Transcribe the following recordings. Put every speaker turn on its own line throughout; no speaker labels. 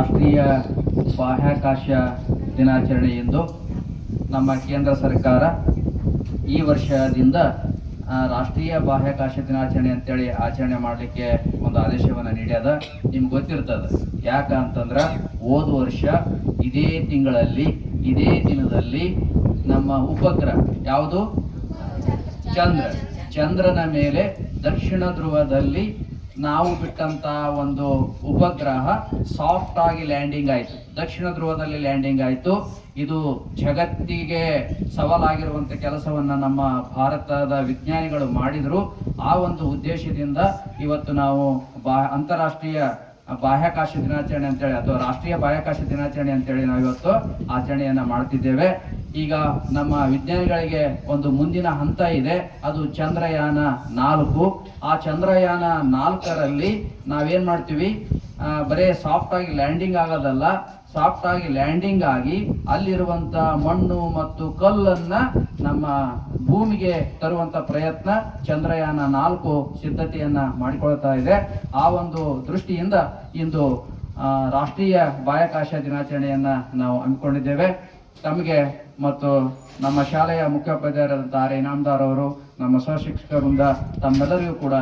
ರಾಷ್ಟ್ರೀಯ ಬಾಹ್ಯಾಕಾಶ ದಿನಾಚರಣೆ ಎಂದು ನಮ್ಮ ಕೇಂದ್ರ ಸರ್ಕಾರ ಈ ವರ್ಷದಿಂದ ರಾಷ್ಟ್ರೀಯ ಬಾಹ್ಯಾಕಾಶ ದಿನಾಚರಣೆ ಅಂತೇಳಿ ಆಚರಣೆ ಮಾಡಲಿಕ್ಕೆ ಒಂದು ಆದೇಶವನ್ನು ನೀಡ್ಯದ. ನಿಮ್ಗೆ ಗೊತ್ತಿರ್ತದೆ ಯಾಕ ಅಂತಂದ್ರೆ ಹೋದ ವರ್ಷ ಇದೇ ತಿಂಗಳಲ್ಲಿ ಇದೇ ದಿನದಲ್ಲಿ ನಮ್ಮ ಉಪಗ್ರಹ ಯಾವುದು ಚಂದ್ರನ ಮೇಲೆ ದಕ್ಷಿಣ ಧ್ರುವದಲ್ಲಿ ನಾವು ಬಿಟ್ಟಂತ ಒಂದು ಉಪಗ್ರಹ ಸಾಫ್ಟ್ ಆಗಿ ಲ್ಯಾಂಡಿಂಗ್ ಆಯಿತು. ದಕ್ಷಿಣ ಧ್ರುವದಲ್ಲಿ ಲ್ಯಾಂಡಿಂಗ್ ಆಯಿತು. ಇದು ಜಗತ್ತಿಗೆ ಸವಾಲಾಗಿರುವಂಥ ಕೆಲಸವನ್ನು ನಮ್ಮ ಭಾರತದ ವಿಜ್ಞಾನಿಗಳು ಮಾಡಿದರು. ಆ ಒಂದು ಉದ್ದೇಶದಿಂದ ಇವತ್ತು ನಾವು ಅಂತಾರಾಷ್ಟ್ರೀಯ ಬಾಹ್ಯಾಕಾಶ ದಿನಾಚರಣೆ ಅಂತೇಳಿ ಅಥವಾ ರಾಷ್ಟ್ರೀಯ ಬಾಹ್ಯಾಕಾಶ ದಿನಾಚರಣೆ ಅಂತೇಳಿ ನಾವು ಇವತ್ತು ಆಚರಣೆಯನ್ನು ಮಾಡ್ತಿದ್ದೇವೆ. ಈಗ ನಮ್ಮ ವಿಜ್ಞಾನಿಗಳಿಗೆ ಒಂದು ಮುಂದಿನ ಹಂತ ಇದೆ, ಅದು ಚಂದ್ರಯಾನ 4. ಆ ಚಂದ್ರಯಾನ 4ರಲ್ಲಿ ನಾವೇನು ಮಾಡ್ತೀವಿ, ಬರೀ ಸಾಫ್ಟ್ ಆಗಿ ಲ್ಯಾಂಡಿಂಗ್ ಆಗೋದಲ್ಲ, ಸಾಫ್ಟ್ ಆಗಿ ಲ್ಯಾಂಡಿಂಗ್ ಆಗಿ ಅಲ್ಲಿರುವಂಥ ಮಣ್ಣು ಮತ್ತು ಕಲ್ಲನ್ನು ನಮ್ಮ ಭೂಮಿಗೆ ತರುವಂಥ ಪ್ರಯತ್ನ ಚಂದ್ರಯಾನ 4 ಸಿದ್ಧತೆಯನ್ನು ಮಾಡಿಕೊಳ್ತಾ ಇದೆ. ಆ ಒಂದು ದೃಷ್ಟಿಯಿಂದ ಇಂದು ರಾಷ್ಟ್ರೀಯ ಬಾಹ್ಯಾಕಾಶ ದಿನಾಚರಣೆಯನ್ನು ನಾವು ಹಮ್ಮಿಕೊಂಡಿದ್ದೇವೆ. ತಮಗೆ ಮತ್ತು ನಮ್ಮ ಶಾಲೆಯ ಮುಖ್ಯೋಪಾಧ್ಯಾಯರಾದಂಥ ಆರ್ ಇನಾಮದಾರ್ ಅವರು, ನಮ್ಮ ಸಹಶಿಕ್ಷಕರಿಂದ ತಮ್ಮೆಲ್ಲರಿಗೂ ಕೂಡ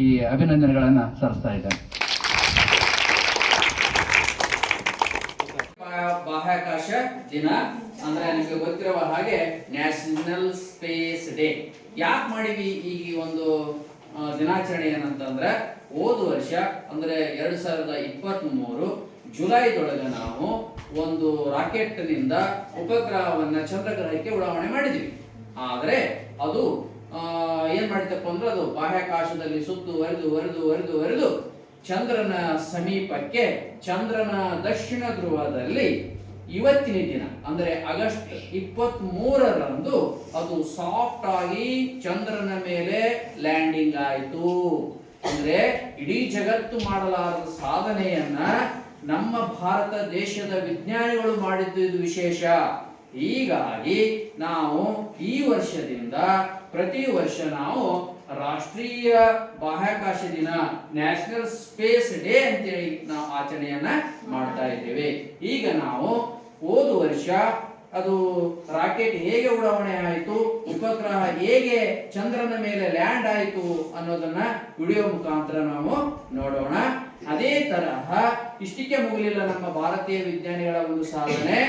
ಈ ಅಭಿನಂದನೆಗಳನ್ನು ಸಲ್ಲಿಸ್ತಾ ಇದ್ದೇನೆ. ಬಾಹ್ಯಾಕಾಶ ದಿನ ಅಂದ್ರೆ ನಿಮಗೆ ಗೊತ್ತಿರುವ ಹಾಗೆ ನ್ಯಾಷನಲ್ ಸ್ಪೇಸ್ ಡೇ. ಯಾಕೆ ಮಾಡಿವಿ ಈ ಒಂದು ದಿನಾಚರಣೆ ಏನಂತಂದ್ರೆ, ಹೋದ ವರ್ಷ ಅಂದ್ರೆ 2023 ಜುಲೈದೊಳಗೆ ನಾವು ಒಂದು ರಾಕೆಟ್ನಿಂದ ಉಪಗ್ರಹವನ್ನ ಚಂದ್ರಗ್ರಹಕ್ಕೆ ಉಡಾವಣೆ ಮಾಡಿದ್ವಿ. ಆದರೆ ಅದು ಏನ್ ಮಾಡಿತಪ್ಪ ಅಂದ್ರೆ, ಅದು ಬಾಹ್ಯಾಕಾಶದಲ್ಲಿ ಸುತ್ತುವರೆದು ಚಂದ್ರನ ಸಮೀಪಕ್ಕೆ, ಚಂದ್ರನ ದಕ್ಷಿಣ ಧ್ರುವದಲ್ಲಿ ಇವತ್ತಿನ ದಿನ ಅಂದ್ರೆ ಆಗಸ್ಟ್ 23ರಂದು ಅದು ಸಾಫ್ಟ್ ಆಗಿ ಚಂದ್ರನ ಮೇಲೆ ಲ್ಯಾಂಡಿಂಗ್ ಆಯಿತು. ಅಂದ್ರೆ ಇಡೀ ಜಗತ್ತು ಮಾಡಲಾರದ ಸಾಧನೆಯನ್ನ ನಮ್ಮ ಭಾರತ ದೇಶದ ವಿಜ್ಞಾನಿಗಳು ಮಾಡಿದ್ದು ಇದು ವಿಶೇಷ. ಹೀಗಾಗಿ ನಾವು ಈ ವರ್ಷದಿಂದ ಪ್ರತಿ ವರ್ಷ ನಾವು ರಾಷ್ಟ್ರೀಯ ಬಾಹ್ಯಾಕಾಶ ದಿನ, ನ್ಯಾಷನಲ್ ಸ್ಪೇಸ್ ಡೇ ಅಂತೇಳಿ ನಾವು ಆಚರಣೆಯನ್ನ ಮಾಡ್ತಾ ಇದ್ದೇವೆ. ಈಗ ನಾವು ಹೋದ ವರ್ಷ ಅದು ರಾಕೆಟ್ ಹೇಗೆ ಉಡಾವಣೆ ಆಯಿತು, ಉಪಗ್ರಹ ಹೇಗೆ ಚಂದ್ರನ ಮೇಲೆ ಲ್ಯಾಂಡ್ ಆಯಿತು ಅನ್ನೋದನ್ನ ವಿಡಿಯೋ ಮುಖಾಂತರ ನಾವು ನೋಡೋಣ. ಅದೇ ತರಹ ಇಷ್ಟಕ್ಕೆ ಮುಗಿಲಿಲ್ಲ ನಮ್ಮ ಭಾರತೀಯ ವಿಜ್ಞಾನಿಗಳ ಒಂದು ಸಾಧನೆ.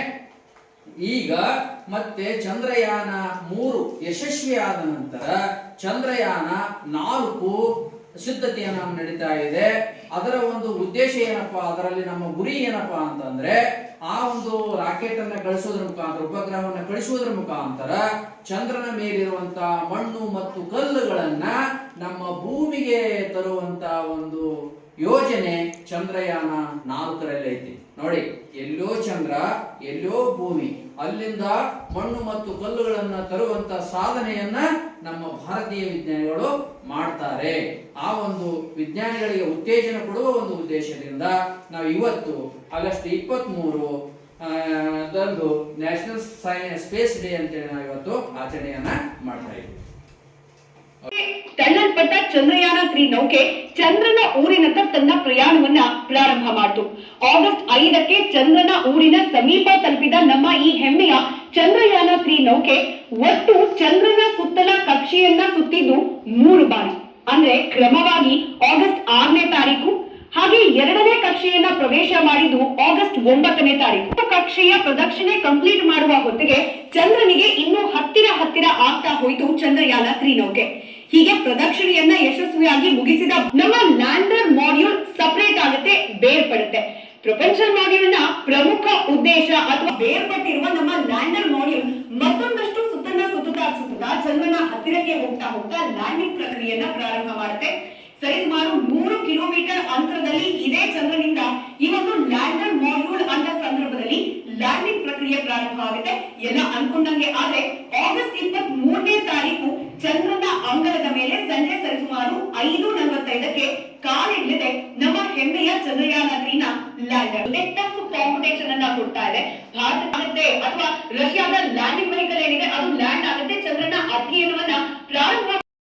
ಈಗ ಮತ್ತೆ ಚಂದ್ರಯಾನ 3 ಯಶಸ್ವಿಯಾದ ನಂತರ ಚಂದ್ರಯಾನ 4 ಸಿದ್ಧತೆಯನ್ನು ನಡೀತಾ ಇದೆ. ಅದರ ಒಂದು ಉದ್ದೇಶ ಏನಪ್ಪಾ, ಅದರಲ್ಲಿ ನಮ್ಮ ಗುರಿ ಏನಪ್ಪಾ ಅಂತಂದ್ರೆ, ಆ ಒಂದು ರಾಕೆಟ್ ಅನ್ನ ಕಳಿಸೋದ್ರ ಮುಖಾಂತರ, ಉಪಗ್ರಹವನ್ನು ಕಳಿಸುವುದರ ಮುಖಾಂತರ ಚಂದ್ರನ ಮೇಲಿರುವಂತಹ ಮಣ್ಣು ಮತ್ತು ಕಲ್ಲುಗಳನ್ನ ನಮ್ಮ ಭೂಮಿಗೆ ತರುವಂತ ಒಂದು ಯೋಜನೆ ಚಂದ್ರಯಾನ 4ರಲ್ಲಿ ಐತಿ. ನೋಡಿ, ಎಲ್ಲೋ ಚಂದ್ರ ಎಲ್ಲೋ ಭೂಮಿ, ಅಲ್ಲಿಂದ ಮಣ್ಣು ಮತ್ತು ಕಲ್ಲುಗಳನ್ನ ತರುವಂತ ಸಾಧನೆಯನ್ನ ನಮ್ಮ ಭಾರತೀಯ ವಿಜ್ಞಾನಿಗಳು ಮಾಡ್ತಾರೆ. ಆ ಒಂದು ವಿಜ್ಞಾನಿಗಳಿಗೆ ಉತ್ತೇಜನ ಕೊಡುವ ಒಂದು ಉದ್ದೇಶದಿಂದ ನಾವು ಇವತ್ತು ಆಗಸ್ಟ್ 23 ನ್ಯಾಷನಲ್ ಸ್ಪೇಸ್ ಡೇ ಅಂತೇಳಿ ನಾವು ಇವತ್ತು ಆಚರಣೆಯನ್ನ ಮಾಡ್ತಾ ಇದ್ದೀವಿ.
ತಳ್ಳಲ್ಪಟ್ಟ ಚಂದ್ರಯಾನ 3 ನೌಕೆ ಚಂದ್ರನ ಊರಿನತ್ತ ತನ್ನ ಪ್ರಯಾಣವನ್ನ ಪ್ರಾರಂಭ ಮಾಡಿತು. ಆಗಸ್ಟ್ 5ಕ್ಕೆ ಚಂದ್ರನ ಊರಿನ ಸಮೀಪ ತಲುಪಿದ ನಮ್ಮ ಈ ಹೆಮ್ಮೆಯ ಚಂದ್ರಯಾನ 3 ನೌಕೆ ಒಟ್ಟು ಚಂದ್ರನ ಸುತ್ತಲ ಕಕ್ಷೆಯನ್ನ ಸುತ್ತಿದ್ದು 3 ಬಾರಿ. ಅಂದ್ರೆ ಕ್ರಮವಾಗಿ ಆಗಸ್ಟ್ 6ನೇ ತಾರೀಕು, ಹಾಗೆ 2ನೇ ಕಕ್ಷೆಯನ್ನ ಪ್ರವೇಶ ಮಾಡಿದ್ದು ಆಗಸ್ಟ್ 9ನೇ ತಾರೀಕು. ಕಕ್ಷೆಯ ಪ್ರದಕ್ಷಿಣೆ ಕಂಪ್ಲೀಟ್ ಮಾಡುವ ಹೊತ್ತಿಗೆ ಚಂದ್ರನಿಗೆ ಇನ್ನೂ ಹತ್ತಿರ ಆಗ್ತಾ ಹೋಯಿತು ಚಂದ್ರಯಾನ 3 ನೌಕೆ. ಹೀಗೆ ಪ್ರದಕ್ಷಿಣೆಯನ್ನ ಯಶಸ್ವಿಯಾಗಿ ಮುಗಿಸಿದ ನಮ್ಮ ಲ್ಯಾಂಡರ್ ಮಾಡ್ಯೂಲ್ ಸಪರೇಟ್ ಆಗುತ್ತೆ, ಬೇರ್ಪಡುತ್ತೆ. ಪ್ರೊಪಲ್ಷನ್ ಮಾಡ್ಯೂಲ್ ನ ಪ್ರಮುಖ ಉದ್ದೇಶ ಅಥವಾ ಬೇರ್ಪಟ್ಟಿರುವ ನಮ್ಮ ಲ್ಯಾಂಡರ್ ಮಾಡ್ಯೂಲ್ ಮತ್ತೊಂದಷ್ಟು ಸುತ್ತುತ್ತಾ ಚಂದ್ರನ ಹತ್ತಿರಕ್ಕೆ ಹೋಗ್ತಾ ಲ್ಯಾಂಡಿಂಗ್ ಪ್ರಕ್ರಿಯೆಯನ್ನ ಪ್ರಾರಂಭ ಮಾಡುತ್ತೆ. ಸರಿಸುಮಾರು 100 ಕಿಲೋಮೀಟರ್ ಅಂತರದಲ್ಲಿ ಇದೇ ಚಂದ್ರನಿಂದ ಈ ಒಂದು ಲ್ಯಾಂಡರ್ ಮಾಡ್ಯೂಲ್ ಅಂತ ಸಂದರ್ಭದಲ್ಲಿ ಲ್ಯಾಂಡಿಂಗ್ ಪ್ರಕ್ರಿಯೆ ಪ್ರಾರಂಭ ಆಗುತ್ತೆ. ಎಲ್ಲ ಅನ್ಕೊಂಡಂಗೆ ಆದ್ರೆ ಆಗಸ್ಟ್ 23ನೇ ತಾರೀಕು ಚಂದ್ರನ ಅಂಗಳದ ಮೇಲೆ ಸಂಜೆ ಸರಿಸುಮಾರು 5:45ಕ್ಕೆ ಕಾಲಿಡಲಿದೆ ನಮ್ಮ ಹೆಮ್ಮೆಯ ಚಂದ್ರಯಾನ 3ನ ಲ್ಯಾಂಡರ್. ಟಫ್ ಕಾಂಪಿಟೇಷನ್ ಅನ್ನ ಕೊಡ್ತಾ ಇದೆ. ಭಾರತ ಆಗುತ್ತೆ ಅಥವಾ ರಷ್ಯಾದ ಲ್ಯಾಂಡಿಂಗ್ ವೆಹಿಕಲ್ ಏನಿದೆ ಅದು ಲ್ಯಾಂಡ್ ಆಗುತ್ತೆ, ಚಂದ್ರನ ಅಧ್ಯಯನವನ್ನ ಪ್ರಾರಂಭ